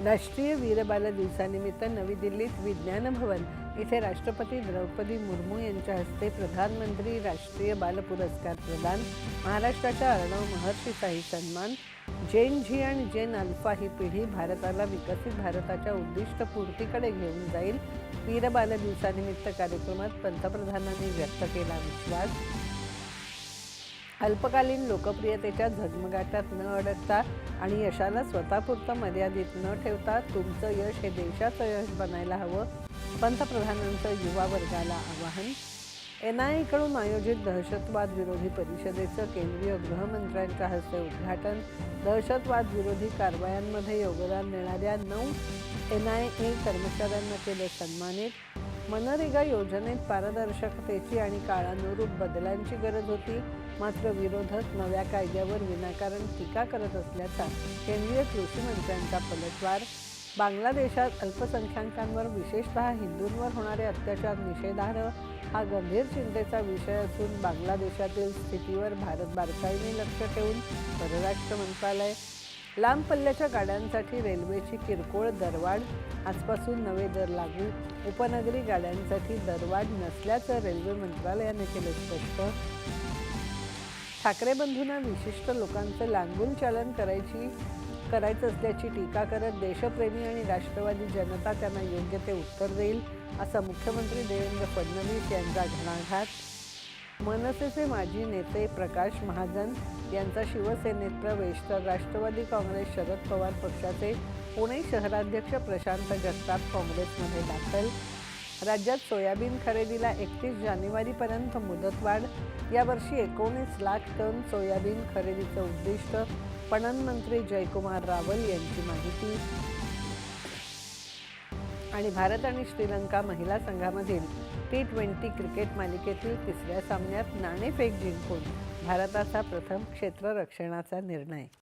राष्ट्रीय वीरबाल दिवसानिमित्त नवी दिल्लीत विज्ञान भवन येथे राष्ट्रपती द्रौपदी मुर्मू यांच्या हस्ते प्रधानमंत्री राष्ट्रीय बाल पुरस्कार प्रदान, महाराष्ट्राच्या अर्णव महर्षी शाही सन्मान, जेन झी आणि जेन अल्फा ही पिढी भारताला विकसित भारताच्या उद्दिष्ट पूर्तीकडे घेऊन जाईल. वीरबाल दिवसानिमित्त कार्यक्रमात पंतप्रधानांनी व्यक्त केला विश्वास. अल्पकालीन लोकप्रियतेच्या झगमगाटात न अडकता आणि यशाला स्वतःपुरतं मर्यादित न ठेवता तुमचं यश हे देशाचं यश बनायला हवं, पंतप्रधानांचं युवा वर्गाला आवाहन. NIA कडून आयोजित दहशतवाद विरोधी परिषदेचं केंद्रीय गृहमंत्र्यांच्या हस्ते उद्घाटन. दहशतवाद विरोधी कारवायांमध्ये योगदान देणाऱ्या 9 NIA कर्मचाऱ्यांना केलं सन्मानित. मनरेगा योजनेत पारदर्शकतेची आणि काळानुरूप बदलांची गरज होती, मात्र विरोधक नव्या कायद्यावर विनाकारण टीका करत असल्याचा केंद्रीय कृषी मंत्र्यांचा पलटवार. बांगलादेशात अल्पसंख्याकांवर विशेषतः हिंदूंवर होणारे अत्याचार निषेधार्ह हा गंभीर चिंतेचा विषय असून बांगलादेशातील स्थितीवर भारत बारकाईने लक्ष ठेवून परराष्ट्र मंत्रालय. लांब पल्ल्याच्या गाड्यांसाठी रेल्वेची किरकोळ दरवाढ, आजपासून नवे दर लागू. उपनगरी गाड्यांसाठी दरवाढ नसल्याचं रेल्वे मंत्रालयाने केलं स्पष्ट. ठाकरे बंधूंना विशिष्ट लोकांचं लांबून चालन करायचं असल्याची टीका करत देशप्रेमी आणि राष्ट्रवादी जनता त्यांना योग्य ते उत्तर देईल, असा मुख्यमंत्री देवेंद्र फडणवीस यांचा घणाघात. मनसेचे माजी नेते प्रकाश महाजन यांचा शिवसेनेत प्रवेश, तर राष्ट्रवादी काँग्रेस शरद पवार पक्षाचे पुणे शहराध्यक्ष प्रशांत जगताप काँग्रेसमध्ये दाखल. राज्यात सोयाबीन खरेदीला 31 जानेवारीपर्यंत मुदतवाढ. यावर्षी 19 लाख टन सोयाबीन खरेदीचं उद्दिष्ट, पणन मंत्री जयकुमार रावल यांची माहिती. आणि भारत आणि श्रीलंका महिला संघामधील T20 क्रिकेट मालिकेतील तिसऱ्या सामन्यात नाणेफेक जिंकून भारताचा प्रथम क्षेत्ररक्षणाचा निर्णय.